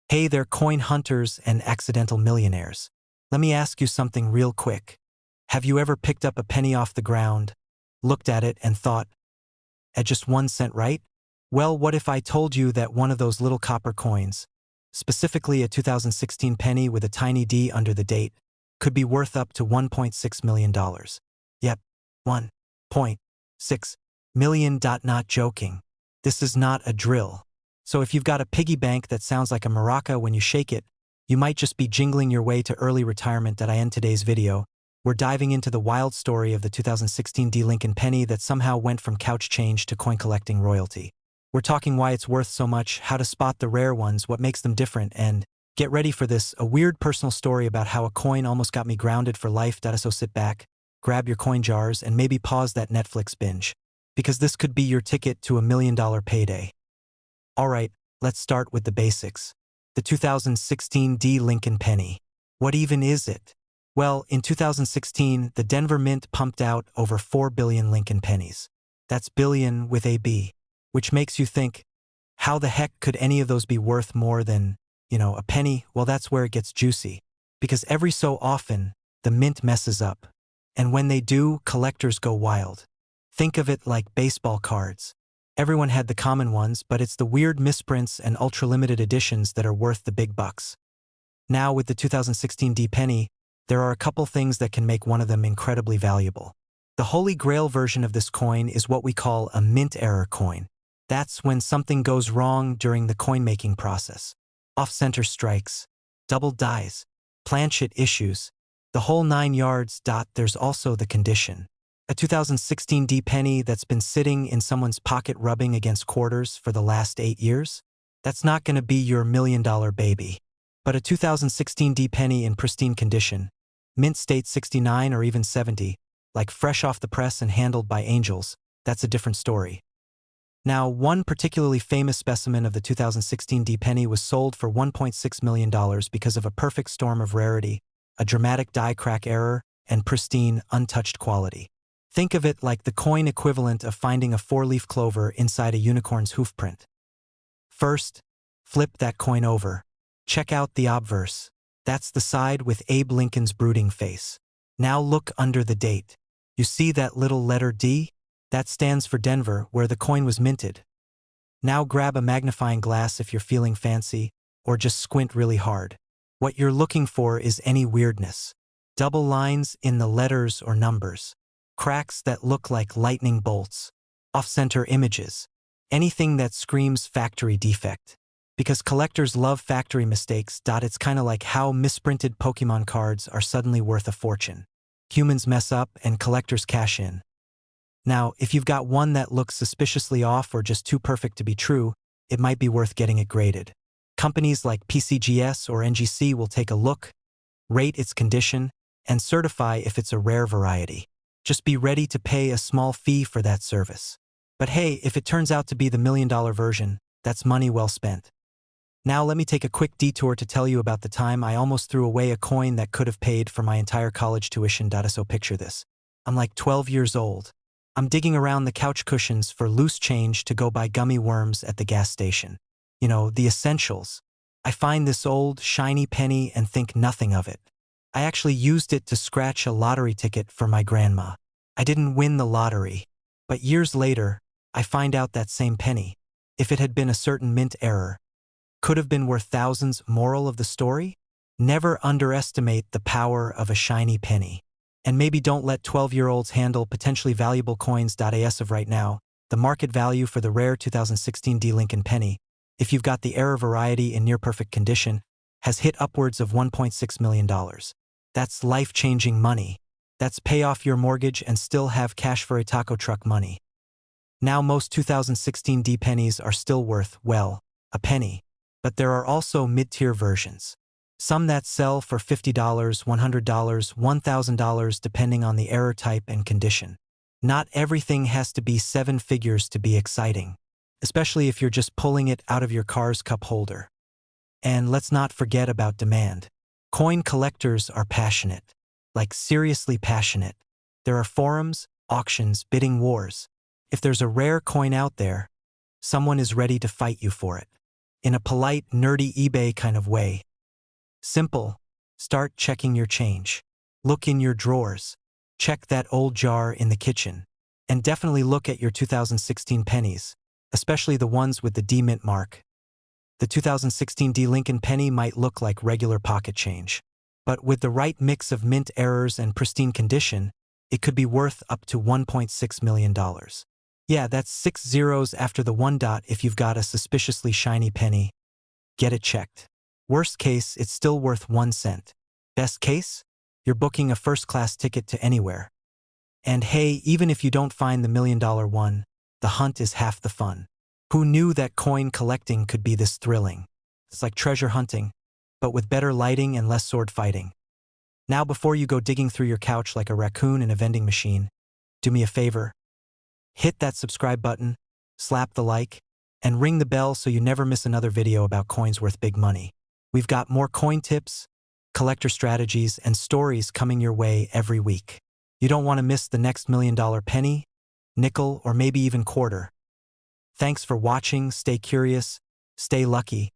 Hey there, coin hunters and accidental millionaires. Let me ask you something real quick. Have you ever picked up a penny off the ground, looked at it and thought, at just 1 cent, right? Well, what if I told you that one of those little copper coins, specifically a 2016 penny with a tiny D under the date, could be worth up to $1.6 million? Yep, 1.6 million. Not joking. This is not a drill. So if you've got a piggy bank that sounds like a maraca when you shake it, you might just be jingling your way to early retirement. I end today's video. We're diving into the wild story of the 2016 D Lincoln penny that somehow went from couch change to coin collecting royalty. We're talking why it's worth so much, how to spot the rare ones, what makes them different, and get ready for this, a weird personal story about how a coin almost got me grounded for life. So sit back, grab your coin jars, and maybe pause that Netflix binge, because this could be your ticket to $1 million payday. Alright, let's start with the basics. The 2016 D Lincoln penny. What even is it? Well, in 2016, the Denver Mint pumped out over 4 billion Lincoln pennies. That's billion with a B, which makes you think, how the heck could any of those be worth more than, a penny? Well, that's where it gets juicy. Because every so often, the mint messes up. And when they do, collectors go wild. Think of it like baseball cards. Everyone had the common ones, but it's the weird misprints and ultra-limited editions that are worth the big bucks. Now, with the 2016 D penny, there are a couple things that can make one of them incredibly valuable. The holy grail version of this coin is what we call a mint error coin. That's when something goes wrong during the coin-making process. Off-center strikes, double dies, planchet issues, the whole 9 yards. There's also the condition. A 2016 D penny that's been sitting in someone's pocket rubbing against quarters for the last 8 years? That's not going to be your $1 million baby. But a 2016 D penny in pristine condition, mint state 69 or even 70, like fresh off the press and handled by angels, that's a different story. Now, one particularly famous specimen of the 2016 D penny was sold for $1.6 million because of a perfect storm of rarity, a dramatic die crack error, and pristine, untouched quality. Think of it like the coin equivalent of finding a 4-leaf clover inside a unicorn's hoofprint. First, flip that coin over. Check out the obverse. That's the side with Abe Lincoln's brooding face. Now look under the date. You see that little letter D? That stands for Denver, where the coin was minted. Now grab a magnifying glass if you're feeling fancy, or just squint really hard. What you're looking for is any weirdness. Double lines in the letters or numbers. Cracks that look like lightning bolts. Off-center images. Anything that screams factory defect. Because collectors love factory mistakes. It's kind of like how misprinted Pokemon cards are suddenly worth a fortune. Humans mess up and collectors cash in. Now, if you've got one that looks suspiciously off or just too perfect to be true, it might be worth getting it graded. Companies like PCGS or NGC will take a look, rate its condition, and certify if it's a rare variety. Just be ready to pay a small fee for that service. But hey, if it turns out to be the $1 million version, that's money well spent. Now let me take a quick detour to tell you about the time I almost threw away a coin that could have paid for my entire college tuition. So picture this. I'm like 12 years old. I'm digging around the couch cushions for loose change to go buy gummy worms at the gas station. The essentials. I find this old, shiny penny and think nothing of it. I actually used it to scratch a lottery ticket for my grandma. I didn't win the lottery. But years later, I find out that same penny, if it had been a certain mint error, could have been worth thousands. Moral of the story? Never underestimate the power of a shiny penny. And maybe don't let 12-year-olds handle potentially valuable coins. As of right now, the market value for the rare 2016 D Lincoln penny, if you've got the error variety in near-perfect condition, has hit upwards of $1.6 million. That's life-changing money. That's pay off your mortgage and still have cash for a taco truck money. Now most 2016 D pennies are still worth, well, a penny. But there are also mid-tier versions. Some that sell for $50, $100, $1,000 depending on the error type and condition. Not everything has to be 7 figures to be exciting, especially if you're just pulling it out of your car's cup holder. And let's not forget about demand. Coin collectors are passionate. Like seriously passionate. There are forums, auctions, bidding wars. If there's a rare coin out there, someone is ready to fight you for it. in a polite, nerdy eBay kind of way. Simple. Start checking your change. Look in your drawers. Check that old jar in the kitchen. And definitely look at your 2016 pennies, especially the ones with the D mint mark. The 2016 D Lincoln penny might look like regular pocket change, but with the right mix of mint errors and pristine condition, it could be worth up to $1.6 million. Yeah, that's 6 zeros after the 1 dot if you've got a suspiciously shiny penny. Get it checked. Worst case, it's still worth 1 cent. Best case, you're booking a first-class ticket to anywhere. And hey, even if you don't find the $1 million one, the hunt is half the fun. Who knew that coin collecting could be this thrilling? It's like treasure hunting, but with better lighting and less sword fighting. Now before you go digging through your couch like a raccoon in a vending machine, do me a favor. Hit that subscribe button, slap the like, and ring the bell so you never miss another video about coins worth big money. We've got more coin tips, collector strategies, and stories coming your way every week. You don't want to miss the next $1 million penny, nickel, or maybe even quarter. Thanks for watching, stay curious, stay lucky,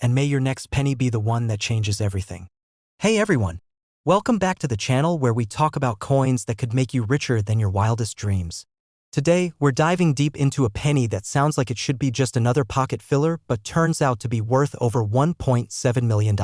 and may your next penny be the one that changes everything. Hey everyone! Welcome back to the channel where we talk about coins that could make you richer than your wildest dreams. Today, we're diving deep into a penny that sounds like it should be just another pocket filler but turns out to be worth over $1.7 million.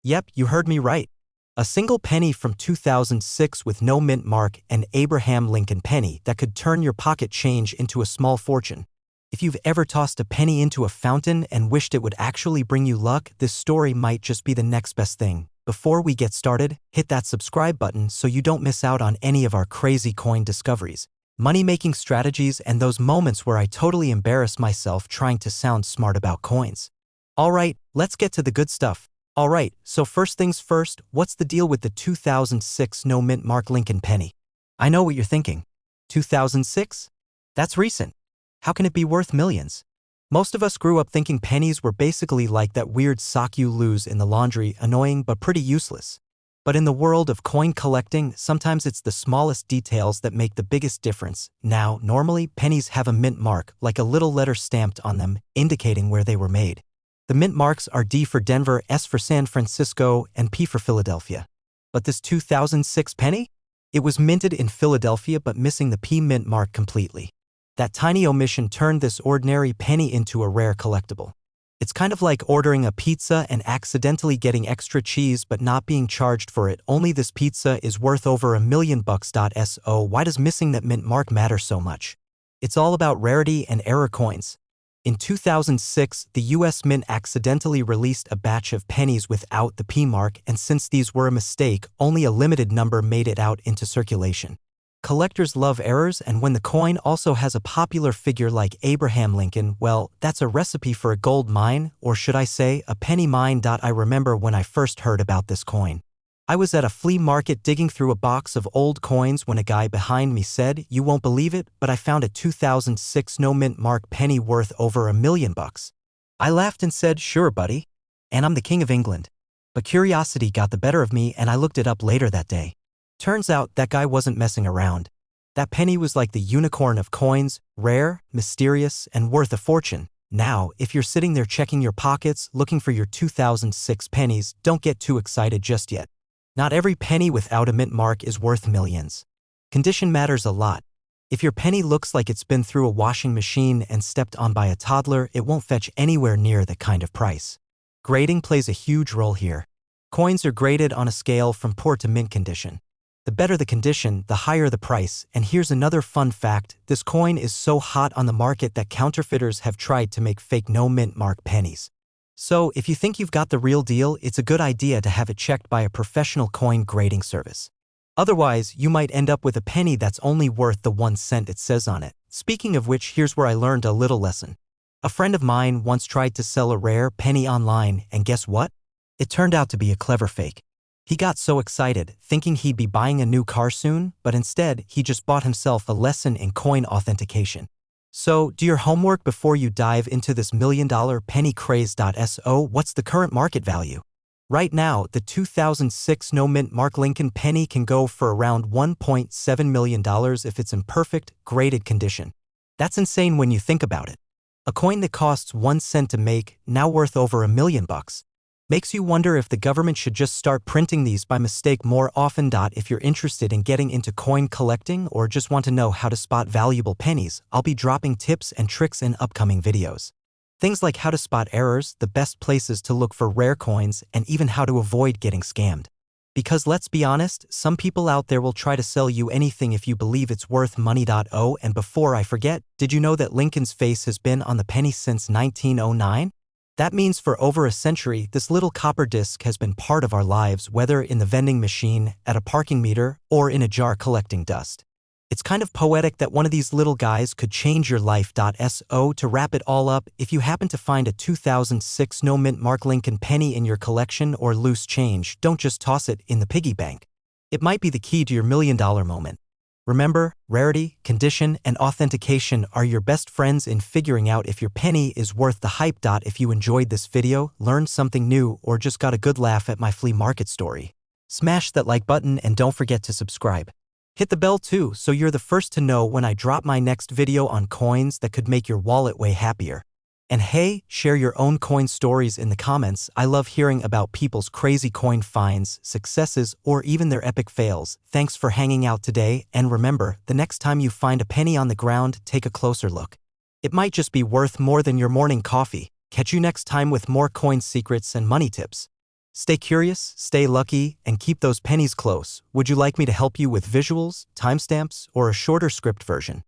Yep, you heard me right. A single penny from 2006 with no mint mark, an Abraham Lincoln penny that could turn your pocket change into a small fortune. If you've ever tossed a penny into a fountain and wished it would actually bring you luck, this story might just be the next best thing. Before we get started, hit that subscribe button so you don't miss out on any of our crazy coin discoveries, money-making strategies, and those moments where I totally embarrass myself trying to sound smart about coins. Alright, let's get to the good stuff. Alright, so first things first, what's the deal with the 2006 no mint mark Lincoln penny? I know what you're thinking. 2006? That's recent. How can it be worth millions? Most of us grew up thinking pennies were basically like that weird sock you lose in the laundry, annoying but pretty useless. But in the world of coin collecting, sometimes it's the smallest details that make the biggest difference. Now, normally, pennies have a mint mark, like a little letter stamped on them, indicating where they were made. The mint marks are D for Denver, S for San Francisco, and P for Philadelphia. But this 2006 penny? It was minted in Philadelphia but missing the P mint mark completely. That tiny omission turned this ordinary penny into a rare collectible. It's kind of like ordering a pizza and accidentally getting extra cheese but not being charged for it. Only this pizza is worth over $1 million. So why does missing that mint mark matter so much? It's all about rarity and error coins. In 2006, the US Mint accidentally released a batch of pennies without the P mark, and since these were a mistake, only a limited number made it out into circulation. Collectors love errors, and when the coin also has a popular figure like Abraham Lincoln, well, that's a recipe for a gold mine, or should I say, a penny mine. I remember when I first heard about this coin. I was at a flea market digging through a box of old coins when a guy behind me said, "You won't believe it, but I found a 2006 no mint mark penny worth over $1 million." I laughed and said, "Sure, buddy. And I'm the King of England." But curiosity got the better of me and I looked it up later that day. Turns out that guy wasn't messing around. That penny was like the unicorn of coins, rare, mysterious, and worth a fortune. Now, if you're sitting there checking your pockets, looking for your 2006 pennies, don't get too excited just yet. Not every penny without a mint mark is worth millions. Condition matters a lot. If your penny looks like it's been through a washing machine and stepped on by a toddler, it won't fetch anywhere near that kind of price. Grading plays a huge role here. Coins are graded on a scale from poor to mint condition. The better the condition, the higher the price, and here's another fun fact, this coin is so hot on the market that counterfeiters have tried to make fake no mint mark pennies. So, if you think you've got the real deal, it's a good idea to have it checked by a professional coin grading service. Otherwise, you might end up with a penny that's only worth the 1 cent it says on it. Speaking of which, here's where I learned a little lesson. A friend of mine once tried to sell a rare penny online, and guess what? It turned out to be a clever fake. He got so excited, thinking he'd be buying a new car soon, but instead, he just bought himself a lesson in coin authentication. So, do your homework before you dive into this $1 million penny craze. So, what's the current market value? Right now, the 2006 no mint mark Lincoln penny can go for around $1.7 million if it's in perfect, graded condition. That's insane when you think about it. A coin that costs 1 cent to make, now worth over $1 million. Makes you wonder if the government should just start printing these by mistake more often. If you're interested in getting into coin collecting or just want to know how to spot valuable pennies, I'll be dropping tips and tricks in upcoming videos. Things like how to spot errors, the best places to look for rare coins, and even how to avoid getting scammed. Because let's be honest, some people out there will try to sell you anything if you believe it's worth money. Oh, and before I forget, did you know that Lincoln's face has been on the penny since 1909? That means for over a century, this little copper disc has been part of our lives, whether in the vending machine, at a parking meter, or in a jar collecting dust. It's kind of poetic that one of these little guys could change your life. So to wrap it all up, if you happen to find a 2006 no mint mark Lincoln penny in your collection or loose change, don't just toss it in the piggy bank. It might be the key to your $1 million moment. Remember, rarity, condition, and authentication are your best friends in figuring out if your penny is worth the hype. If you enjoyed this video, learned something new, or just got a good laugh at my flea market story, smash that like button and don't forget to subscribe. Hit the bell too so you're the first to know when I drop my next video on coins that could make your wallet way happier. And hey, share your own coin stories in the comments. I love hearing about people's crazy coin finds, successes, or even their epic fails. Thanks for hanging out today, and remember, the next time you find a penny on the ground, take a closer look. It might just be worth more than your morning coffee. Catch you next time with more coin secrets and money tips. Stay curious, stay lucky, and keep those pennies close. Would you like me to help you with visuals, timestamps, or a shorter script version?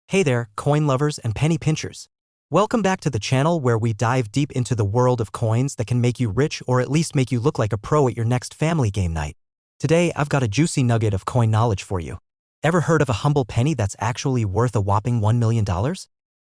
Hey there, coin lovers and penny pinchers. Welcome back to the channel where we dive deep into the world of coins that can make you rich or at least make you look like a pro at your next family game night. Today, I've got a juicy nugget of coin knowledge for you. Ever heard of a humble penny that's actually worth a whopping $1 million?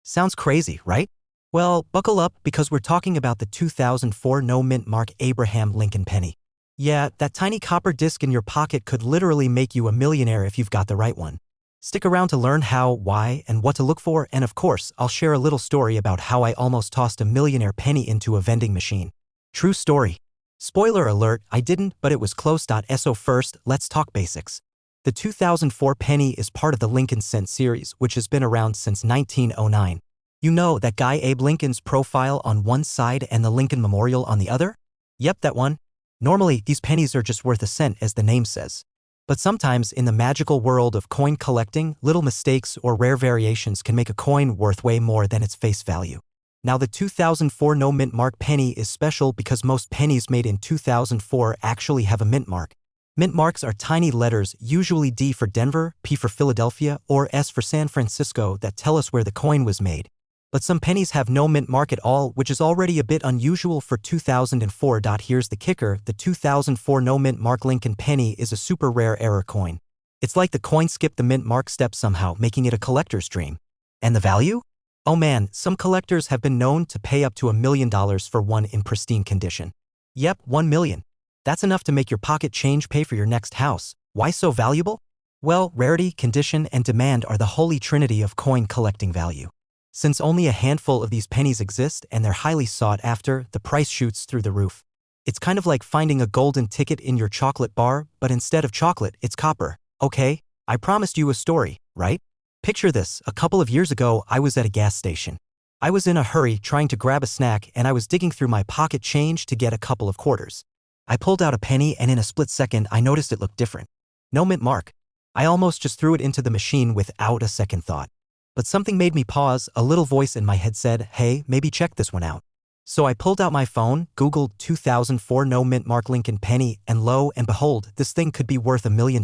Sounds crazy, right? Well, buckle up because we're talking about the 2004 no mint mark Abraham Lincoln penny. Yeah, that tiny copper disc in your pocket could literally make you a millionaire if you've got the right one. Stick around to learn how, why, and what to look for, and of course, I'll share a little story about how I almost tossed a millionaire penny into a vending machine. True story. Spoiler alert, I didn't, but it was close. So first, let's talk basics. The 2004 penny is part of the Lincoln Cent series, which has been around since 1909. You know, that guy Abe Lincoln's profile on one side and the Lincoln Memorial on the other? Yep, that one. Normally, these pennies are just worth a cent, as the name says. But sometimes, in the magical world of coin collecting, little mistakes or rare variations can make a coin worth way more than its face value. Now, the 2004 no mint mark penny is special because most pennies made in 2004 actually have a mint mark. Mint marks are tiny letters, usually D for Denver, P for Philadelphia, or S for San Francisco, that tell us where the coin was made. But some pennies have no mint mark at all, which is already a bit unusual for 2004. Here's the kicker, the 2004 no mint mark Lincoln penny is a super rare error coin. It's like the coin skipped the mint mark step somehow, making it a collector's dream. And the value? Oh man, some collectors have been known to pay up to $1 million for one in pristine condition. Yep, 1 million. That's enough to make your pocket change pay for your next house. Why so valuable? Well, rarity, condition, and demand are the holy trinity of coin collecting value. Since only a handful of these pennies exist and they're highly sought after, the price shoots through the roof. It's kind of like finding a golden ticket in your chocolate bar, but instead of chocolate, it's copper. Okay, I promised you a story, right? Picture this, a couple of years ago, I was at a gas station. I was in a hurry trying to grab a snack and I was digging through my pocket change to get a couple of quarters. I pulled out a penny and in a split second I noticed it looked different. No mint mark. I almost just threw it into the machine without a second thought. But something made me pause. A little voice in my head said, hey, maybe check this one out. So I pulled out my phone, Googled 2004 no mint mark Lincoln penny, and lo and behold, this thing could be worth $1 million.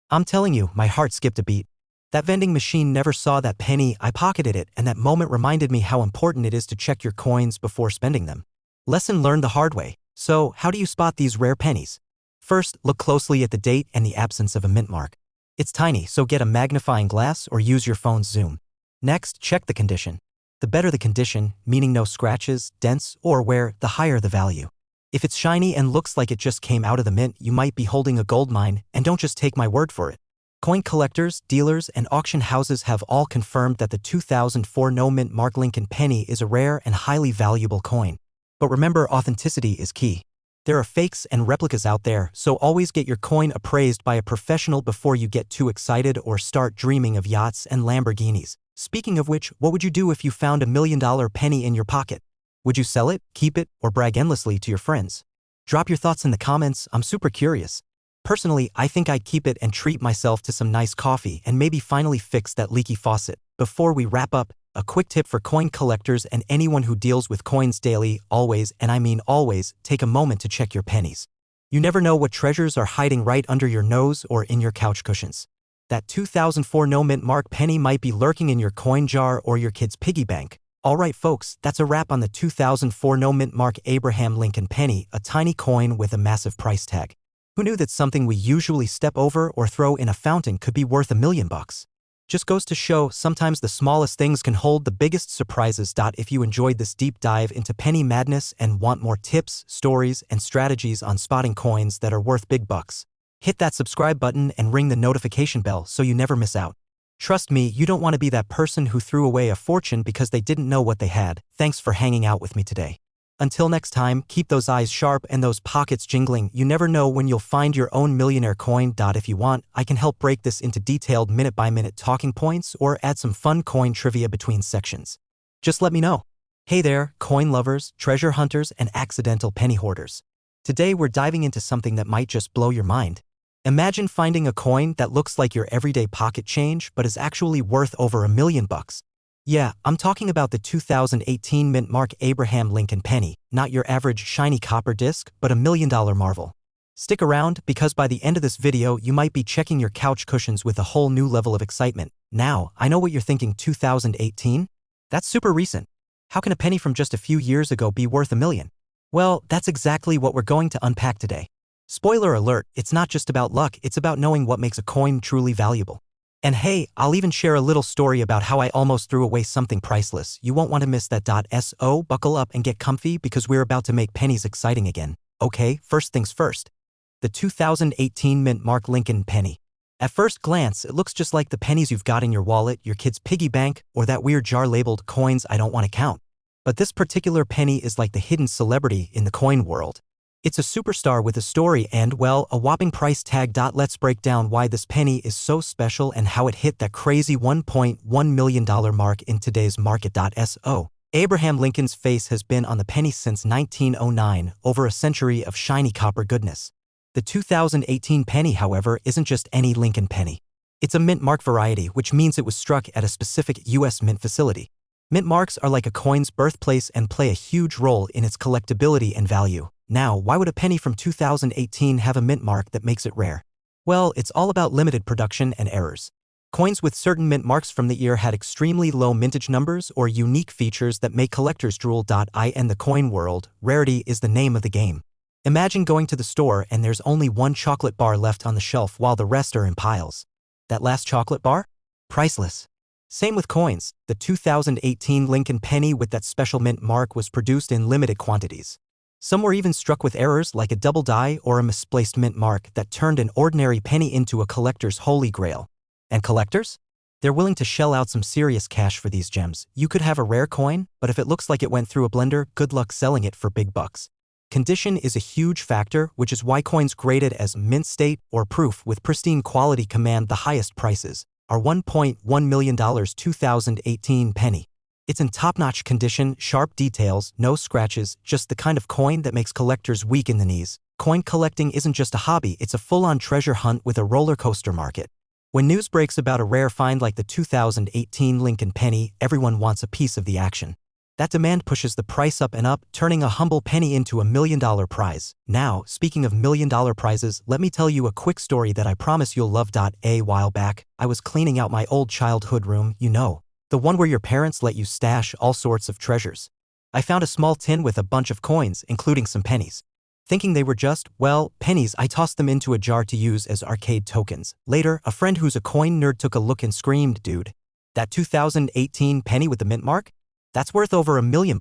I'm telling you, my heart skipped a beat. That vending machine never saw that penny, I pocketed it, and that moment reminded me how important it is to check your coins before spending them. Lesson learned the hard way. So, how do you spot these rare pennies? First, look closely at the date and the absence of a mint mark. It's tiny, so get a magnifying glass or use your phone's zoom. Next, check the condition. The better the condition, meaning no scratches, dents, or wear, the higher the value. If it's shiny and looks like it just came out of the mint, you might be holding a gold mine, and don't just take my word for it. Coin collectors, dealers, and auction houses have all confirmed that the 2004 no mint mark Lincoln penny is a rare and highly valuable coin. But remember, authenticity is key. There are fakes and replicas out there, so always get your coin appraised by a professional before you get too excited or start dreaming of yachts and Lamborghinis. Speaking of which, what would you do if you found $1 million penny in your pocket? Would you sell it, keep it, or brag endlessly to your friends? Drop your thoughts in the comments, I'm super curious. Personally, I think I'd keep it and treat myself to some nice coffee and maybe finally fix that leaky faucet. Before we wrap up, a quick tip for coin collectors and anyone who deals with coins daily: always, and I mean always, take a moment to check your pennies. You never know what treasures are hiding right under your nose or in your couch cushions. That 2004 no mint mark penny might be lurking in your coin jar or your kid's piggy bank. Alright folks, that's a wrap on the 2004 no mint mark Abraham Lincoln penny, a tiny coin with a massive price tag. Who knew that something we usually step over or throw in a fountain could be worth $1 million? Just goes to show, sometimes the smallest things can hold the biggest surprises. If you enjoyed this deep dive into penny madness and want more tips, stories, and strategies on spotting coins that are worth big bucks, hit that subscribe button and ring the notification bell so you never miss out. Trust me, you don't want to be that person who threw away a fortune because they didn't know what they had. Thanks for hanging out with me today. Until next time, keep those eyes sharp and those pockets jingling. You never know when you'll find your own millionaire coin. If you want, I can help break this into detailed minute-by-minute talking points or add some fun coin trivia between sections. Just let me know. Hey there, coin lovers, treasure hunters, and accidental penny hoarders. Today we're diving into something that might just blow your mind. Imagine finding a coin that looks like your everyday pocket change but is actually worth over $1 million. Yeah, I'm talking about the 2018 mint mark Abraham Lincoln penny, not your average shiny copper disc, but $1 million marvel. Stick around, because by the end of this video you might be checking your couch cushions with a whole new level of excitement. Now, I know what you're thinking: 2018? That's super recent. How can a penny from just a few years ago be worth $1 million? Well, that's exactly what we're going to unpack today. Spoiler alert, it's not just about luck, it's about knowing what makes a coin truly valuable. And hey, I'll even share a little story about how I almost threw away something priceless. You won't want to miss that. So buckle up and get comfy, because we're about to make pennies exciting again. Okay, first things first. The 2018 mint mark Lincoln penny. At first glance, it looks just like the pennies you've got in your wallet, your kid's piggy bank, or that weird jar labeled "coins I don't want to count." But this particular penny is like the hidden celebrity in the coin world. It's a superstar with a story and, well, a whopping price tag. Let's break down why this penny is so special and how it hit that crazy $1.1 million mark in today's market. So Abraham Lincoln's face has been on the penny since 1909, over a century of shiny copper goodness. The 2018 penny, however, isn't just any Lincoln penny. It's a mint mark variety, which means it was struck at a specific U.S. mint facility. Mint marks are like a coin's birthplace and play a huge role in its collectability and value. Now, why would a penny from 2018 have a mint mark that makes it rare? Well, it's all about limited production and errors. Coins with certain mint marks from the year had extremely low mintage numbers or unique features that make collectors drool. In the coin world, rarity is the name of the game. Imagine going to the store and there's only one chocolate bar left on the shelf while the rest are in piles. That last chocolate bar? Priceless. Same with coins. The 2018 Lincoln penny with that special mint mark was produced in limited quantities. Some were even struck with errors like a double die or a misplaced mint mark that turned an ordinary penny into a collector's holy grail. And collectors? They're willing to shell out some serious cash for these gems. You could have a rare coin, but if it looks like it went through a blender, good luck selling it for big bucks. Condition is a huge factor, which is why coins graded as mint state or proof with pristine quality command the highest prices. Our $1.1 million 2018 penny. It's in top-notch condition, sharp details, no scratches, just the kind of coin that makes collectors weak in the knees. Coin collecting isn't just a hobby, it's a full-on treasure hunt with a roller coaster market. When news breaks about a rare find like the 2018 Lincoln penny, everyone wants a piece of the action. That demand pushes the price up and up, turning a humble penny into $1 million prize. Now, speaking of $1 million prizes, let me tell you a quick story that I promise you'll love. A while back, I was cleaning out my old childhood room, the one where your parents let you stash all sorts of treasures. I found a small tin with a bunch of coins, including some pennies. Thinking they were just, well, pennies, I tossed them into a jar to use as arcade tokens. Later, a friend who's a coin nerd took a look and screamed, "Dude, that 2018 penny with the mint mark? That's worth over $1 million."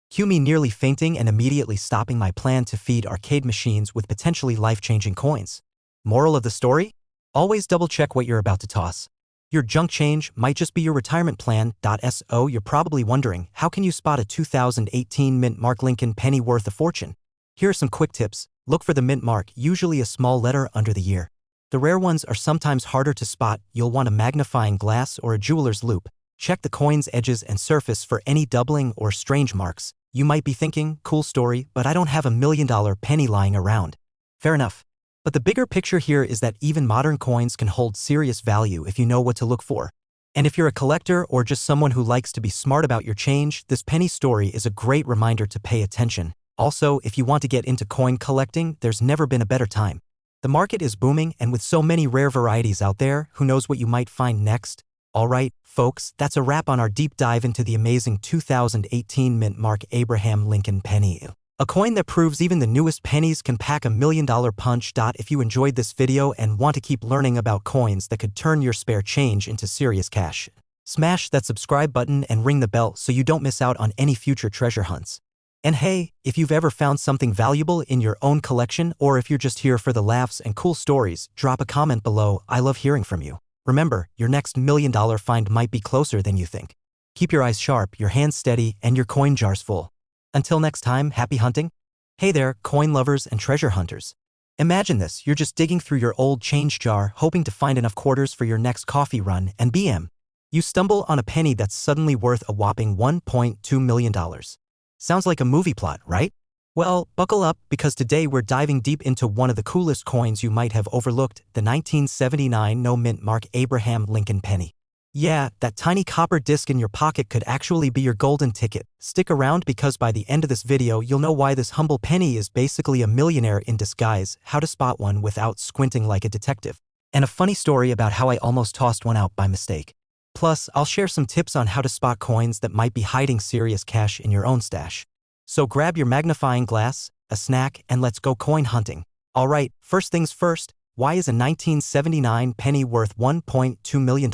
Cue me nearly fainting and immediately stopping my plan to feed arcade machines with potentially life-changing coins. Moral of the story? Always double-check what you're about to toss. Your junk change might just be your retirement plan. So you're probably wondering, how can you spot a 2018 mint mark Lincoln penny worth a fortune? Here are some quick tips. Look for the mint mark, usually a small letter under the year. The rare ones are sometimes harder to spot. You'll want a magnifying glass or a jeweler's loupe. Check the coin's edges and surface for any doubling or strange marks. You might be thinking, cool story, but I don't have $1 million penny lying around. Fair enough. But the bigger picture here is that even modern coins can hold serious value if you know what to look for. And if you're a collector or just someone who likes to be smart about your change, this penny story is a great reminder to pay attention. Also, if you want to get into coin collecting, there's never been a better time. The market is booming, and with so many rare varieties out there, who knows what you might find next? Alright, folks, that's a wrap on our deep dive into the amazing 2018 mint mark Abraham Lincoln penny. A coin that proves even the newest pennies can pack $1 million punch. If you enjoyed this video and want to keep learning about coins that could turn your spare change into serious cash, smash that subscribe button and ring the bell so you don't miss out on any future treasure hunts. And hey, if you've ever found something valuable in your own collection, or if you're just here for the laughs and cool stories, drop a comment below. I love hearing from you. Remember, your next $1 million find might be closer than you think. Keep your eyes sharp, your hands steady, and your coin jars full. Until next time, happy hunting. Hey there, coin lovers and treasure hunters. Imagine this, you're just digging through your old change jar, hoping to find enough quarters for your next coffee run, and bam, you stumble on a penny that's suddenly worth a whopping $1.2 million. Sounds like a movie plot, right? Well, buckle up, because today we're diving deep into one of the coolest coins you might have overlooked, the 1979 no mint mark Abraham Lincoln penny. Yeah, that tiny copper disc in your pocket could actually be your golden ticket. Stick around, because by the end of this video you'll know why this humble penny is basically a millionaire in disguise, how to spot one without squinting like a detective, and a funny story about how I almost tossed one out by mistake. Plus, I'll share some tips on how to spot coins that might be hiding serious cash in your own stash. So grab your magnifying glass, a snack, and let's go coin hunting. Alright, first things first, why is a 1979 penny worth $1.2 million?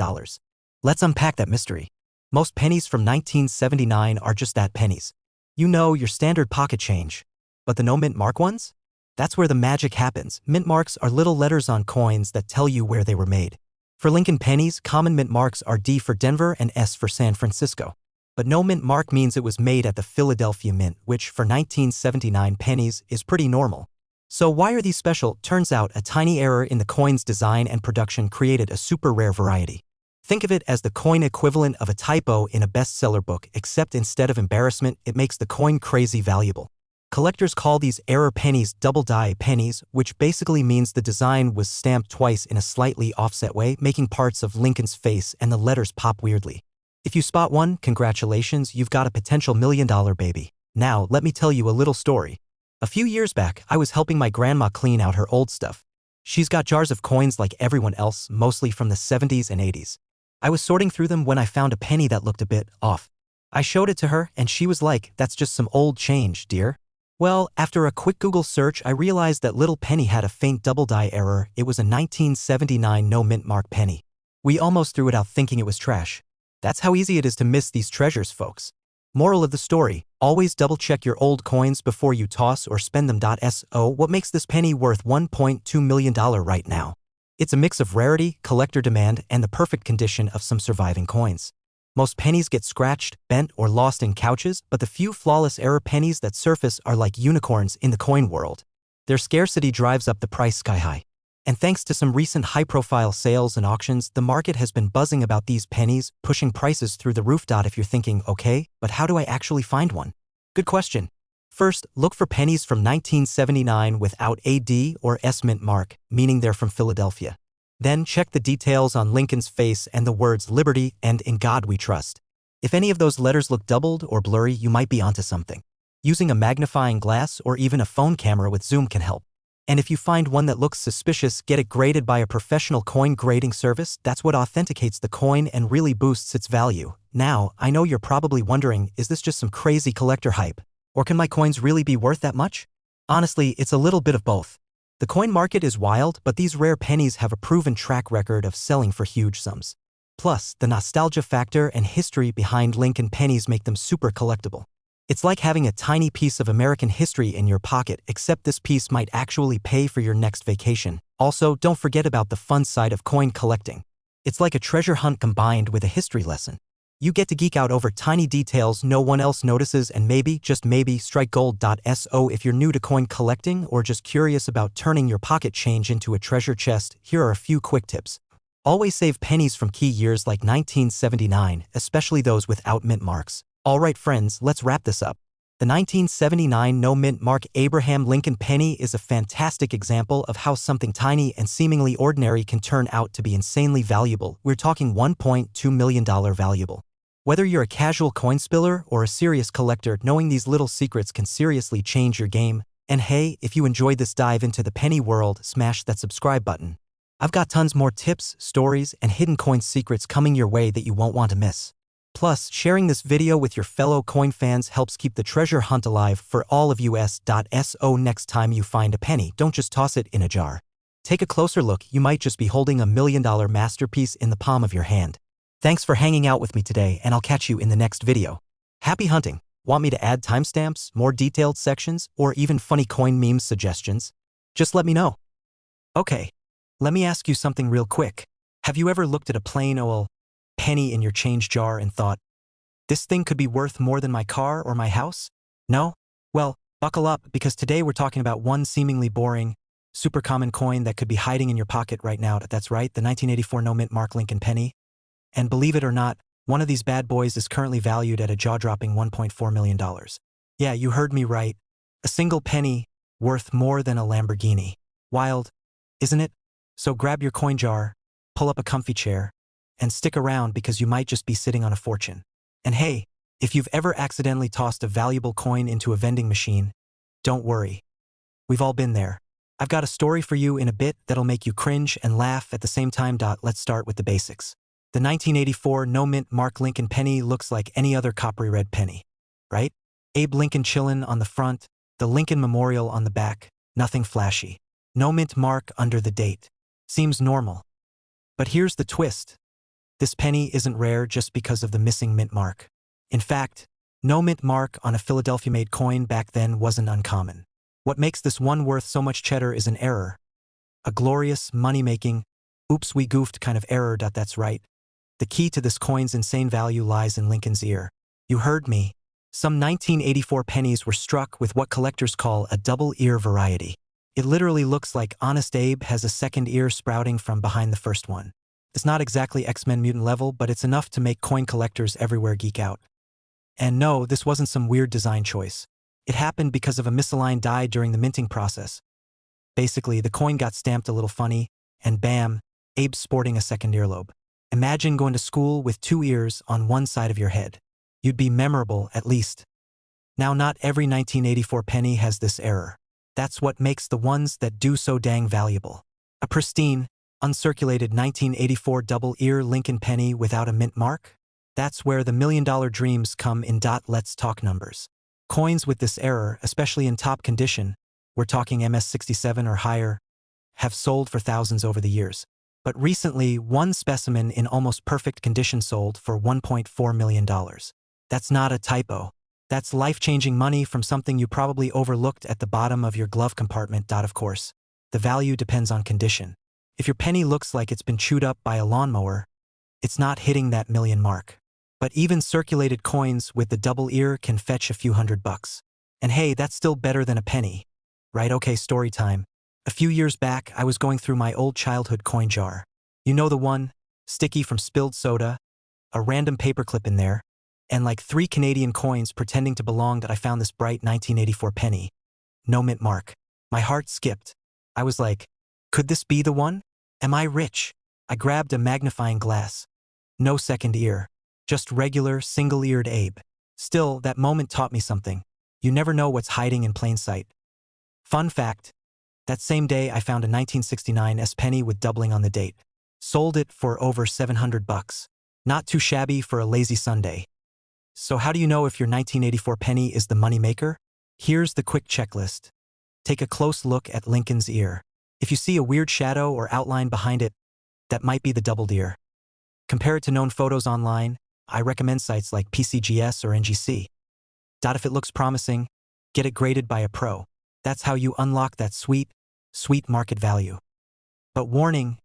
Let's unpack that mystery. Most pennies from 1979 are just that, pennies. You know, your standard pocket change. But the no mint mark ones? That's where the magic happens. Mint marks are little letters on coins that tell you where they were made. For Lincoln pennies, common mint marks are D for Denver and S for San Francisco. But no mint mark means it was made at the Philadelphia Mint, which for 1979 pennies is pretty normal. So why are these special? Turns out a tiny error in the coin's design and production created a super rare variety. Think of it as the coin equivalent of a typo in a bestseller book, except instead of embarrassment, it makes the coin crazy valuable. Collectors call these error pennies double-die pennies, which basically means the design was stamped twice in a slightly offset way, making parts of Lincoln's face and the letters pop weirdly. If you spot one, congratulations, you've got a potential $1 million baby. Now, let me tell you a little story. A few years back, I was helping my grandma clean out her old stuff. She's got jars of coins like everyone else, mostly from the 70s and 80s. I was sorting through them when I found a penny that looked a bit off. I showed it to her, and she was like, "That's just some old change, dear." Well, after a quick Google search, I realized that little penny had a faint double-die error. It was a 1979 no mint mark penny. We almost threw it out thinking it was trash. That's how easy it is to miss these treasures, folks. Moral of the story, always double-check your old coins before you toss or spend them. So what makes this penny worth $1.2 million right now? It's a mix of rarity, collector demand, and the perfect condition of some surviving coins. Most pennies get scratched, bent, or lost in couches, but the few flawless error pennies that surface are like unicorns in the coin world. Their scarcity drives up the price sky high. And thanks to some recent high-profile sales and auctions, the market has been buzzing about these pennies, pushing prices through the roof. If you're thinking, okay, but how do I actually find one? Good question. First, look for pennies from 1979 without a D or S mint mark, meaning they're from Philadelphia. Then check the details on Lincoln's face and the words "Liberty" and "In God We Trust." If any of those letters look doubled or blurry, you might be onto something. Using a magnifying glass or even a phone camera with zoom can help. And if you find one that looks suspicious, get it graded by a professional coin grading service. That's what authenticates the coin and really boosts its value. Now, I know you're probably wondering, is this just some crazy collector hype? Or can my coins really be worth that much? Honestly, it's a little bit of both. The coin market is wild, but these rare pennies have a proven track record of selling for huge sums. Plus, the nostalgia factor and history behind Lincoln pennies make them super collectible. It's like having a tiny piece of American history in your pocket, except this piece might actually pay for your next vacation. Also, don't forget about the fun side of coin collecting. It's like a treasure hunt combined with a history lesson. You get to geek out over tiny details no one else notices and maybe, just maybe, strike gold. So if you're new to coin collecting or just curious about turning your pocket change into a treasure chest, here are a few quick tips. Always save pennies from key years like 1979, especially those without mint marks. Alright friends, let's wrap this up. The 1979 no-mint mark Abraham Lincoln penny is a fantastic example of how something tiny and seemingly ordinary can turn out to be insanely valuable. We're talking $1.2 million valuable. Whether you're a casual coin spiller or a serious collector, knowing these little secrets can seriously change your game. And hey, if you enjoyed this dive into the penny world, smash that subscribe button. I've got tons more tips, stories, and hidden coin secrets coming your way that you won't want to miss. Plus, sharing this video with your fellow coin fans helps keep the treasure hunt alive for all of us. So next time you find a penny, don't just toss it in a jar. Take a closer look, you might just be holding $1 million masterpiece in the palm of your hand. Thanks for hanging out with me today, and I'll catch you in the next video. Happy hunting! Want me to add timestamps, more detailed sections, or even funny coin memes suggestions? Just let me know. Okay, let me ask you something real quick. Have you ever looked at a plain old penny in your change jar and thought, this thing could be worth more than my car or my house? No? Well, buckle up, because today we're talking about one seemingly boring, super common coin that could be hiding in your pocket right now. That's right, the 1984 no-mint mark Lincoln penny. And believe it or not, one of these bad boys is currently valued at a jaw-dropping $1.4 million. Yeah, you heard me right. A single penny worth more than a Lamborghini. Wild, isn't it? So grab your coin jar, pull up a comfy chair, and stick around because you might just be sitting on a fortune. And hey, if you've ever accidentally tossed a valuable coin into a vending machine, don't worry. We've all been there. I've got a story for you in a bit that'll make you cringe and laugh at the same time. Let's start with the basics. The 1984 no-mint mark Lincoln penny looks like any other coppery red penny, right? Abe Lincoln chillin' on the front, the Lincoln Memorial on the back, nothing flashy. No mint mark under the date. Seems normal. But here's the twist. This penny isn't rare just because of the missing mint mark. In fact, no mint mark on a Philadelphia-made coin back then wasn't uncommon. What makes this one worth so much cheddar is an error. A glorious, money-making, oops we goofed kind of error. That's right. The key to this coin's insane value lies in Lincoln's ear. You heard me. Some 1984 pennies were struck with what collectors call a double ear variety. It literally looks like Honest Abe has a second ear sprouting from behind the first one. It's not exactly X-Men mutant level, but it's enough to make coin collectors everywhere geek out. And no, this wasn't some weird design choice. It happened because of a misaligned die during the minting process. Basically, the coin got stamped a little funny, and bam, Abe's sporting a second earlobe. Imagine going to school with two ears on one side of your head. You'd be memorable, at least. Now, not every 1984 penny has this error. That's what makes the ones that do so dang valuable. A pristine, uncirculated 1984 double-ear Lincoln penny without a mint mark? That's where the million-dollar dreams come in. Let's talk numbers. Coins with this error, especially in top condition, we're talking MS-67 or higher, have sold for thousands over the years. But recently, one specimen in almost perfect condition sold for $1.4 million. That's not a typo. That's life-changing money from something you probably overlooked at the bottom of your glove compartment. Of course, the value depends on condition. If your penny looks like it's been chewed up by a lawnmower, it's not hitting that million mark. But even circulated coins with the double ear can fetch a few $100. And hey, that's still better than a penny. Right? Okay, story time. A few years back, I was going through my old childhood coin jar. You know the one, sticky from spilled soda, a random paperclip in there, and like 3 Canadian coins pretending to belong. That I found this bright 1984 penny. No mint mark. My heart skipped. I was like, could this be the one? Am I rich? I grabbed a magnifying glass. No second ear. Just regular, single-eared Abe. Still, that moment taught me something. You never know what's hiding in plain sight. Fun fact. That same day, I found a 1969 S penny with doubling on the date. Sold it for over $700. Not too shabby for a lazy Sunday. So how do you know if your 1984 penny is the moneymaker? Here's the quick checklist. Take a close look at Lincoln's ear. If you see a weird shadow or outline behind it, that might be the doubled ear. Compare it to known photos online. I recommend sites like PCGS or NGC. If it looks promising, get it graded by a pro. That's how you unlock that sweet market value. But warning,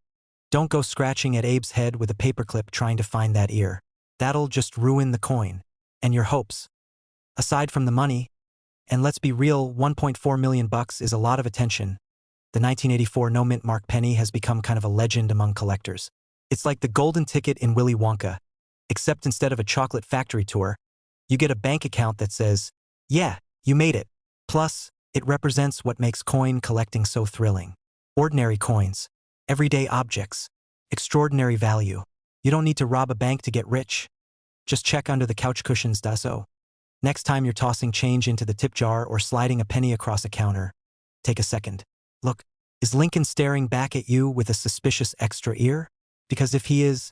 don't go scratching at Abe's head with a paperclip trying to find that ear. That'll just ruin the coin and your hopes. Aside from the money, and let's be real, $1.4 million is a lot of attention. The 1984 no mint mark penny has become kind of a legend among collectors. It's like the golden ticket in Willy Wonka, except instead of a chocolate factory tour, you get a bank account that says, yeah, you made it. Plus, it represents what makes coin collecting so thrilling. Ordinary coins, everyday objects, extraordinary value. You don't need to rob a bank to get rich. Just check under the couch cushions, so. Next time you're tossing change into the tip jar or sliding a penny across a counter, take a second. Look, is Lincoln staring back at you with a suspicious extra ear? Because if he is,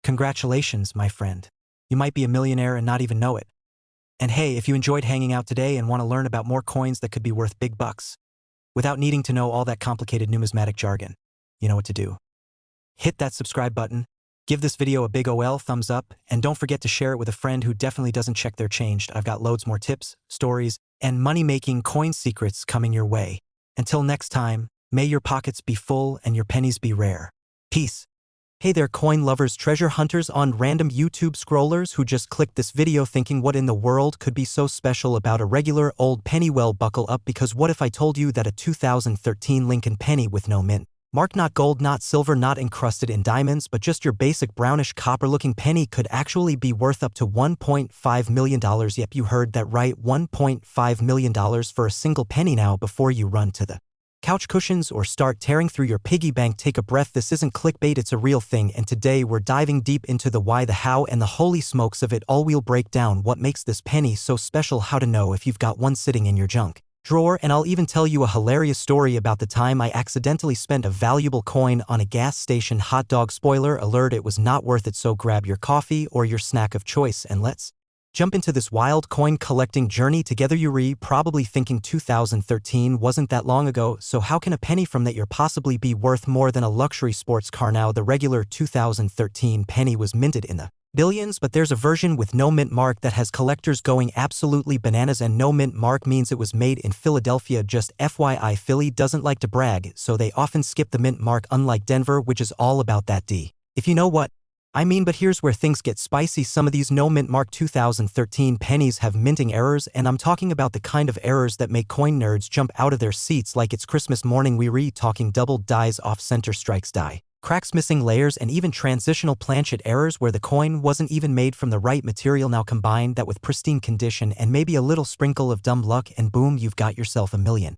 congratulations, my friend. You might be a millionaire and not even know it. And hey, if you enjoyed hanging out today and want to learn about more coins that could be worth big bucks, without needing to know all that complicated numismatic jargon, you know what to do. Hit that subscribe button, give this video a big OL thumbs up, and don't forget to share it with a friend who definitely doesn't check their change. I've got loads more tips, stories, and money-making coin secrets coming your way. Until next time, may your pockets be full and your pennies be rare. Peace. Hey there, coin lovers, treasure hunters on random YouTube scrollers who just clicked this video thinking what in the world could be so special about a regular old penny. Well, buckle up, because what if I told you that a 2013 Lincoln penny with no mint mark, not gold, not silver, not encrusted in diamonds, but just your basic brownish copper-looking penny could actually be worth up to $1.5 million. Yep, you heard that right, $1.5 million for a single penny. Now, before you run to the couch cushions or start tearing through your piggy bank, take a breath. This isn't clickbait, it's a real thing, and today we're diving deep into the why, the how, and the holy smokes of it all. We'll break down what makes this penny so special, how to know if you've got one sitting in your junk drawer, and I'll even tell you a hilarious story about the time I accidentally spent a valuable coin on a gas station hot dog. Spoiler alert, it was not worth it, so grab your coffee or your snack of choice and let's jump into this wild coin collecting journey together. You're probably thinking 2013 wasn't that long ago, so how can a penny from that year possibly be worth more than a luxury sports car? Now, the regular 2013 penny was minted in the billions, but there's a version with no mint mark that has collectors going absolutely bananas. And no mint mark means it was made in Philadelphia. Just FYI, Philly doesn't like to brag, so they often skip the mint mark, unlike Denver, which is all about that D, if you know what I mean. But here's where things get spicy. Some of these no mint mark 2013 pennies have minting errors, and I'm talking about the kind of errors that make coin nerds jump out of their seats like it's Christmas morning. We're talking doubled dies, off-center strikes, die cracks, missing layers, and even transitional planchet errors where the coin wasn't even made from the right material. Now combine that with pristine condition and maybe a little sprinkle of dumb luck, and boom, you've got yourself $1 million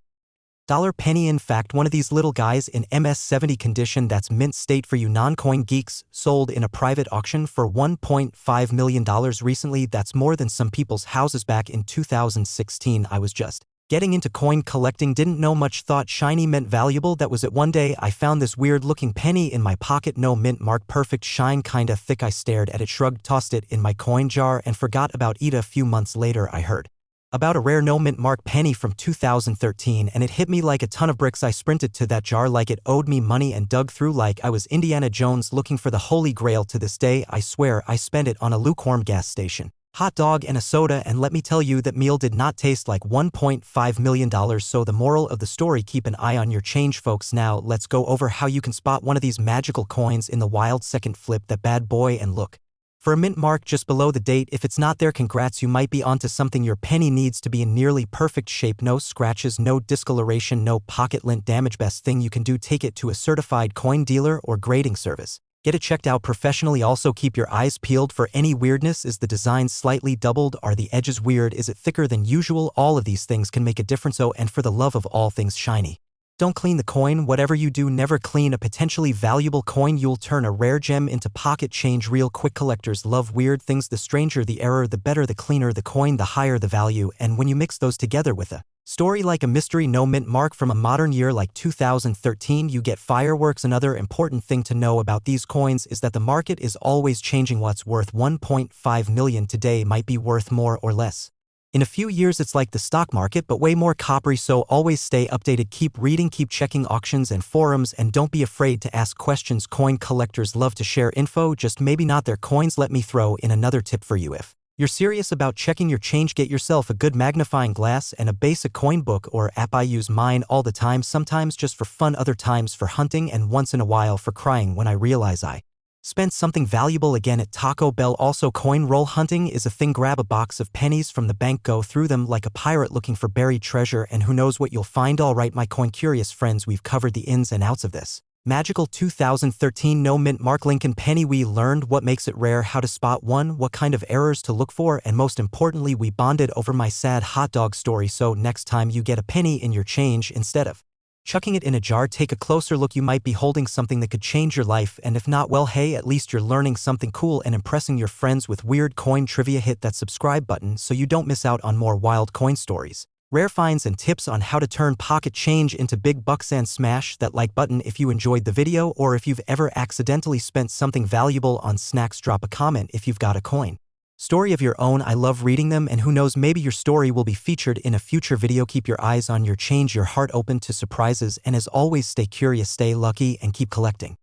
penny. In fact, one of these little guys in MS-70 condition that's mint state for you non-coin geeks sold in a private auction for $1.5 million recently. That's more than some people's houses. Back in 2016, I was just getting into coin collecting, didn't know much, thought shiny meant valuable. That was it. One day, I found this weird-looking penny in my pocket, no mint mark, perfect shine, kinda thick. I stared at it, shrugged, tossed it in my coin jar, and forgot about it. A few months later, I heard about a rare no mint mark penny from 2013, and it hit me like a ton of bricks. I sprinted to that jar like it owed me money and dug through like I was Indiana Jones looking for the Holy Grail. To this day, I swear I spent it on a lukewarm gas station hot dog and a soda, and let me tell you, that meal did not taste like $1.5 million. So the moral of the story, keep an eye on your change, folks. Now let's go over how you can spot one of these magical coins in the wild. Second, flip that bad boy and look for a mint mark just below the date. If it's not there, congrats, you might be onto something. Your penny needs to be in nearly perfect shape, no scratches, no discoloration, no pocket lint damage. Best thing you can do, take it to a certified coin dealer or grading service. Get it checked out professionally. Also keep your eyes peeled for any weirdness. Is the design slightly doubled? Are the edges weird? Is it thicker than usual? All of these things can make a difference. Oh, and for the love of all things shiny, don't clean the coin. Whatever you do, never clean a potentially valuable coin. You'll turn a rare gem into pocket change real quick. Collectors love weird things. The stranger the error, the better. The cleaner the coin, the higher the value. And when you mix those together with a story like a mystery no mint mark from a modern year like 2013, you get fireworks. Another important thing to know about these coins is that the market is always changing. What's worth $1.5 million today might be worth more or less in a few years. It's like the stock market, but way more coppery. So always stay updated, keep reading, keep checking auctions and forums, and don't be afraid to ask questions. Coin collectors love to share info, just maybe not their coins. Let me throw in another tip for you. If you're serious about checking your change, get yourself a good magnifying glass and a basic coin book or app. I use mine all the time, sometimes just for fun, other times for hunting, and once in a while for crying when I realize I spent something valuable. Again, at Taco Bell. Also, coin roll hunting is a thing. Grab a box of pennies from the bank, go through them like a pirate looking for buried treasure, and who knows what you'll find. All right, my coin curious friends, we've covered the ins and outs of this Magical 2013 No Mint Mark Lincoln Penny. We learned what makes it rare, how to spot one, what kind of errors to look for, and most importantly, we bonded over my sad hot dog story. So next time you get a penny in your change, instead of chucking it in a jar, take a closer look. You might be holding something that could change your life, and if not, well, hey, at least you're learning something cool and impressing your friends with weird coin trivia. Hit that subscribe button so you don't miss out on more wild coin stories, rare finds, and tips on how to turn pocket change into big bucks. And smash that like button if you enjoyed the video, or if you've ever accidentally spent something valuable on snacks, drop a comment if you've got a coin story of your own. I love reading them, and who knows, maybe your story will be featured in a future video. Keep your eyes on your change, your heart open to surprises, and as always, stay curious, stay lucky, and keep collecting.